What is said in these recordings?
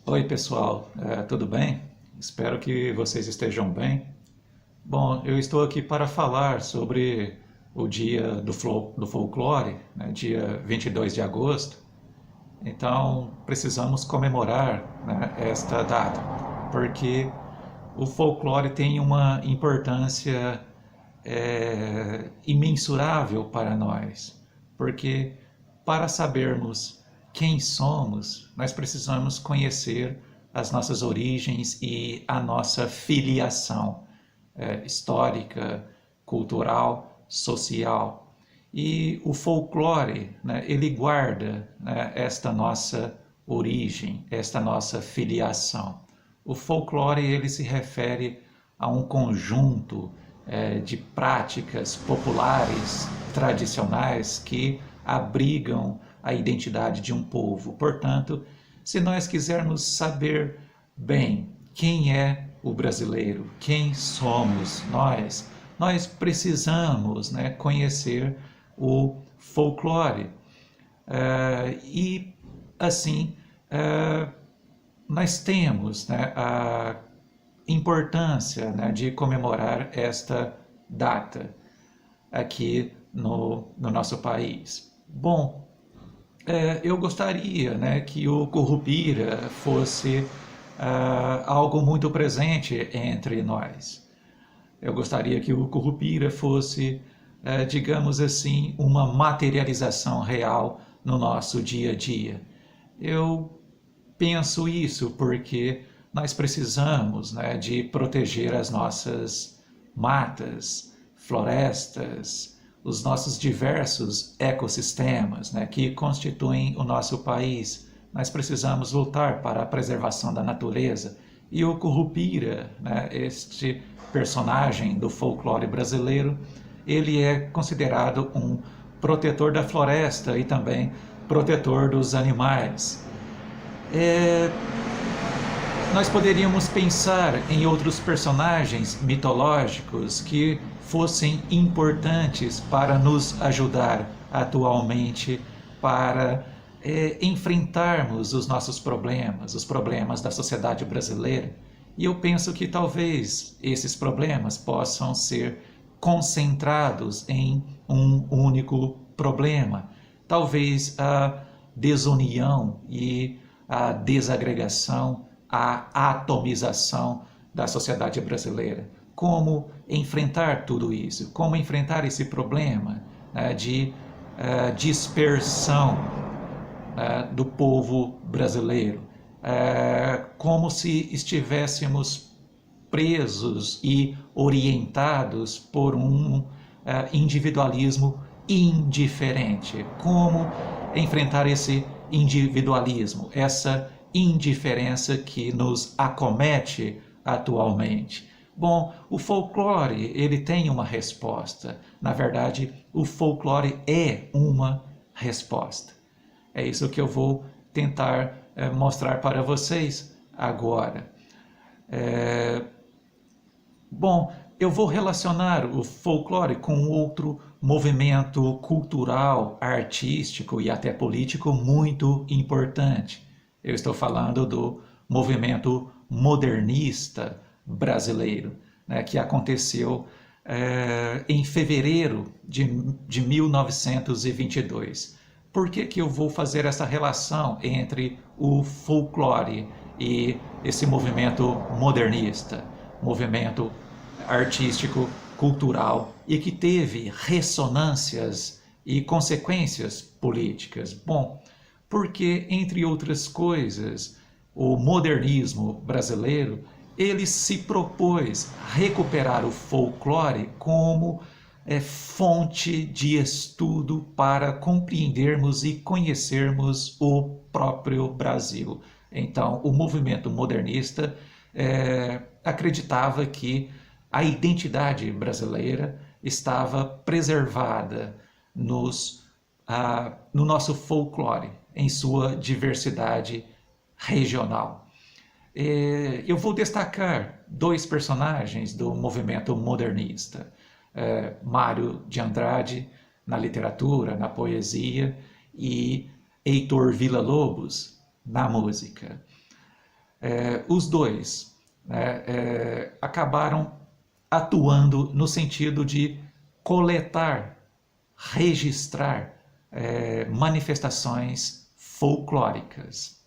Oi, pessoal, tudo bem? Espero que vocês estejam bem. Bom, eu estou aqui para falar sobre o dia do folclore, né, dia 22 de agosto. Então, precisamos comemorar, né, esta data, porque o folclore tem uma importância imensurável para nós, porque para sabermos quem somos, nós precisamos conhecer as nossas origens e a nossa filiação histórica, cultural, social. E o folclore, né, ele guarda, né, esta nossa origem, esta nossa filiação. O folclore ele se refere a um conjunto de práticas populares, tradicionais, que abrigam a identidade de um povo. Portanto, se nós quisermos saber bem quem é o brasileiro, quem somos nós precisamos, né, conhecer o folclore. E assim, nós temos, né, a importância, né, de comemorar esta data aqui no nosso país. Bom, eu gostaria, né, que o Curupira fosse algo muito presente entre nós. Eu gostaria que o Curupira fosse, digamos assim, uma materialização real no nosso dia a dia. Eu penso isso porque nós precisamos, né, de proteger as nossas matas, florestas, os nossos diversos ecossistemas, né, que constituem o nosso país. Nós precisamos lutar para a preservação da natureza. E o Curupira, né, este personagem do folclore brasileiro, ele é considerado um protetor da floresta e também protetor dos animais. Nós poderíamos pensar em outros personagens mitológicos que fossem importantes para nos ajudar atualmente para enfrentarmos os nossos problemas, os problemas da sociedade brasileira. E eu penso que talvez esses problemas possam ser concentrados em um único problema. Talvez a desunião e a desagregação, a atomização da sociedade brasileira. Como enfrentar tudo isso? Como enfrentar esse problema, né, de dispersão do povo brasileiro? Como se estivéssemos presos e orientados por um individualismo indiferente. Como enfrentar esse individualismo, essa indiferença que nos acomete atualmente? Bom, o folclore, ele tem uma resposta. Na verdade, o folclore é uma resposta. É isso que eu vou tentar mostrar para vocês agora. Bom, eu vou relacionar o folclore com outro movimento cultural, artístico e até político muito importante. Eu estou falando do movimento modernista brasileiro, né, que aconteceu em fevereiro de 1922. Por que eu vou fazer essa relação entre o folclore e esse movimento modernista, movimento artístico, cultural e que teve ressonâncias e consequências políticas? Bom, porque, entre outras coisas, o modernismo brasileiro ele se propôs recuperar o folclore como fonte de estudo para compreendermos e conhecermos o próprio Brasil. Então, o movimento modernista acreditava que a identidade brasileira estava preservada no nosso folclore, em sua diversidade regional. Eu vou destacar dois personagens do movimento modernista. Mário de Andrade, na literatura, na poesia, e Heitor Villa-Lobos, na música. Os dois, né, acabaram atuando no sentido de coletar, registrar manifestações folclóricas,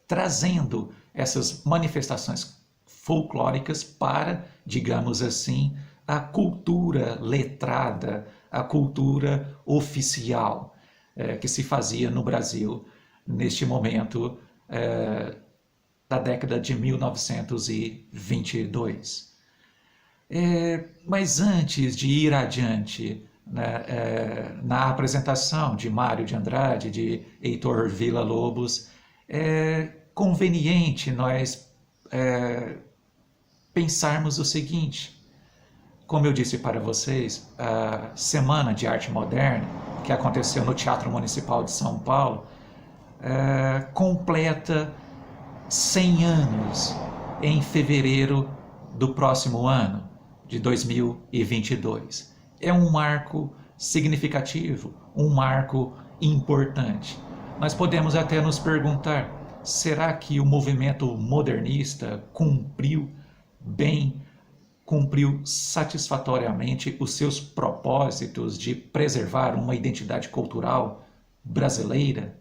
trazendo essas manifestações folclóricas para, digamos assim, a cultura letrada, a cultura oficial que se fazia no Brasil neste momento da década de 1922. Mas antes de ir adiante, né, na apresentação de Mário de Andrade, de Heitor Villa-Lobos, é conveniente nós pensarmos o seguinte: como eu disse para vocês, a Semana de Arte Moderna, que aconteceu no Teatro Municipal de São Paulo, completa 100 anos em fevereiro do próximo ano, de 2022. É um marco significativo, um marco importante. Nós podemos até nos perguntar: será que o movimento modernista cumpriu bem, cumpriu satisfatoriamente os seus propósitos de preservar uma identidade cultural brasileira?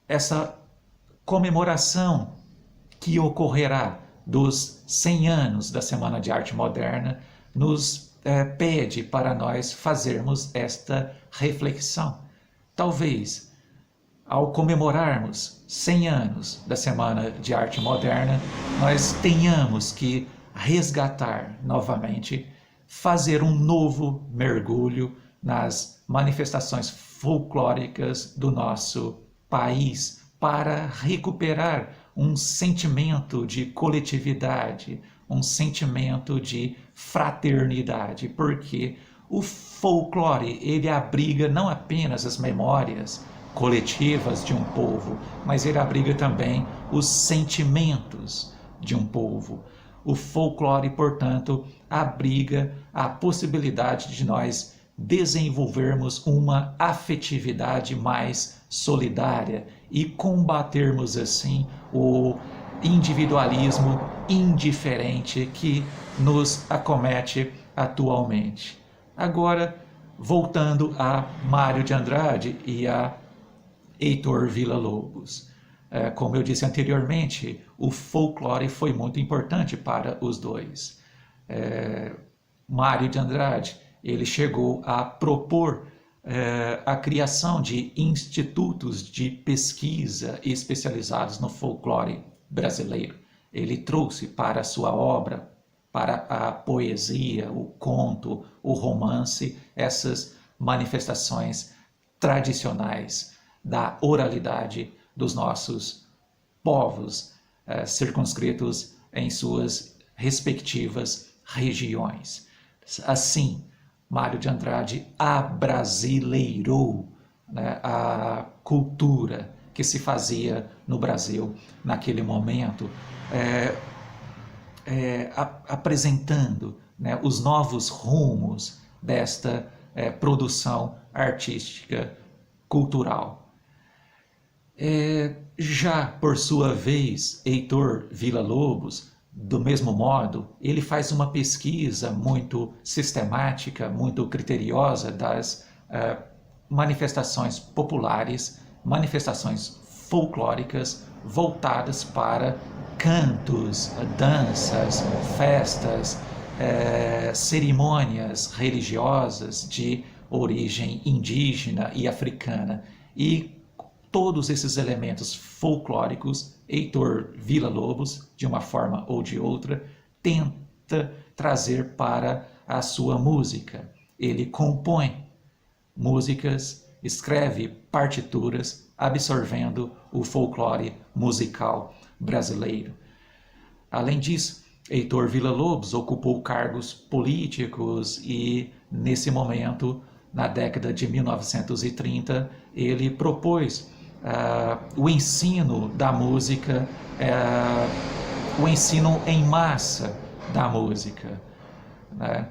Essa comemoração que ocorrerá dos 100 anos da Semana de Arte Moderna nos pede para nós fazermos esta reflexão. Talvez, ao comemorarmos 100 anos da Semana de Arte Moderna, nós tenhamos que resgatar novamente, fazer um novo mergulho nas manifestações folclóricas do nosso país, para recuperar um sentimento de coletividade, um sentimento de fraternidade, porque o folclore, ele abriga não apenas as memórias coletivas de um povo, mas ele abriga também os sentimentos de um povo. O folclore, portanto, abriga a possibilidade de nós desenvolvermos uma afetividade mais solidária e combatermos assim o individualismo indiferente que nos acomete atualmente. Agora, voltando a Mário de Andrade e a Heitor Villa-Lobos. Como eu disse anteriormente, o folclore foi muito importante para os dois. Mário de Andrade, ele chegou a propor a criação de institutos de pesquisa especializados no folclore brasileiro. Ele trouxe para a sua obra, para a poesia, o conto, o romance, essas manifestações tradicionais da oralidade dos nossos povos, circunscritos em suas respectivas regiões. Assim, Mário de Andrade abrasileirou, né, a cultura que se fazia no Brasil naquele momento, apresentando, né, os novos rumos desta produção artística cultural. Já por sua vez, Heitor Villa-Lobos, do mesmo modo, ele faz uma pesquisa muito sistemática, muito criteriosa das manifestações populares, manifestações folclóricas voltadas para cantos, danças, festas, cerimônias religiosas de origem indígena e africana. E todos esses elementos folclóricos, Heitor Villa-Lobos, de uma forma ou de outra, tenta trazer para a sua música. Ele compõe músicas, escreve partituras, absorvendo o folclore musical brasileiro. Além disso, Heitor Villa-Lobos ocupou cargos políticos e, nesse momento, na década de 1930, ele propôs o ensino da música, o ensino em massa da música, né?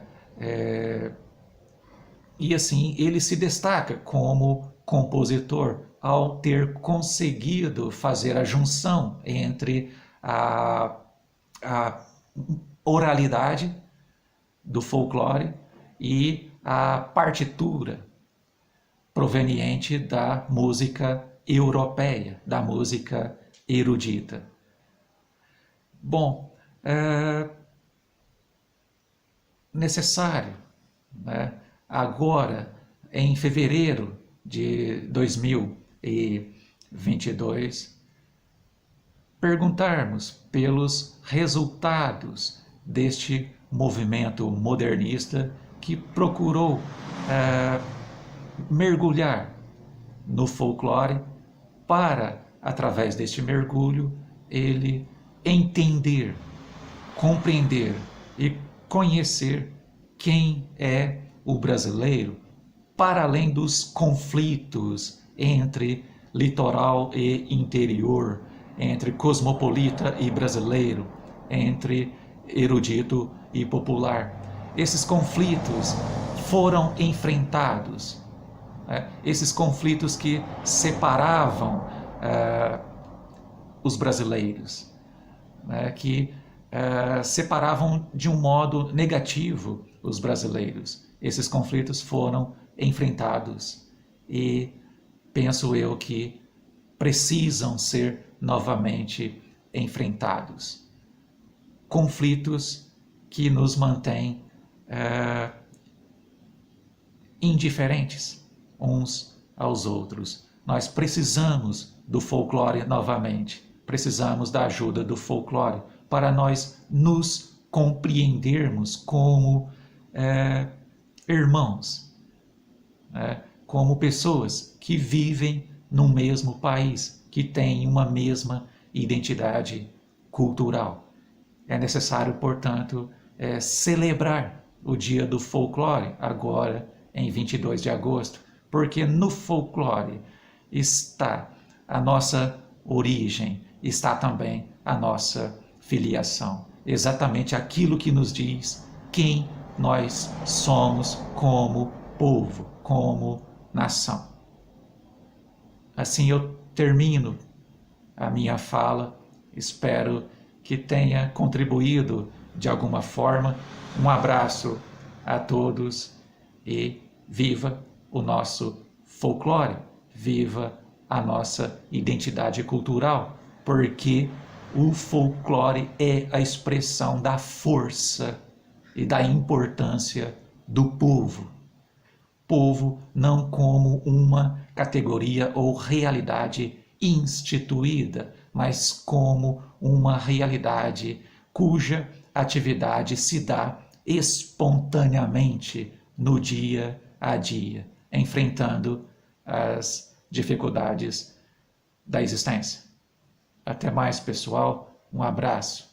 E assim ele se destaca como compositor ao ter conseguido fazer a junção entre a oralidade do folclore e a partitura proveniente da música europeia, da música erudita. Bom, é necessário, né, agora, em fevereiro de 2022, perguntarmos pelos resultados deste movimento modernista que procurou mergulhar no folclore para, através deste mergulho, ele entender, compreender e conhecer quem é o brasileiro, para além dos conflitos entre litoral e interior, entre cosmopolita e brasileiro, entre erudito e popular. Esses conflitos foram enfrentados, né? Esses conflitos que separavam os brasileiros, né? Que separavam de um modo negativo os brasileiros. Esses conflitos foram enfrentados e penso eu que precisam ser novamente enfrentados. Conflitos que nos mantêm indiferentes uns aos outros. Nós precisamos do folclore novamente. Precisamos da ajuda do folclore para nós nos compreendermos como irmãos, como pessoas que vivem no mesmo país, que têm uma mesma identidade cultural. É necessário, portanto, celebrar o Dia do Folclore, agora em 22 de agosto, porque no folclore está a nossa origem, está também a nossa filiação. Exatamente aquilo que nos diz quem nós somos como povo, como nação. Assim eu termino a minha fala, espero que tenha contribuído de alguma forma. Um abraço a todos e viva o nosso folclore, viva a nossa identidade cultural, porque o folclore é a expressão da força e da importância do povo. Povo não como uma categoria ou realidade instituída, mas como uma realidade cuja atividade se dá espontaneamente no dia a dia, enfrentando as dificuldades da existência. Até mais, pessoal. Um abraço.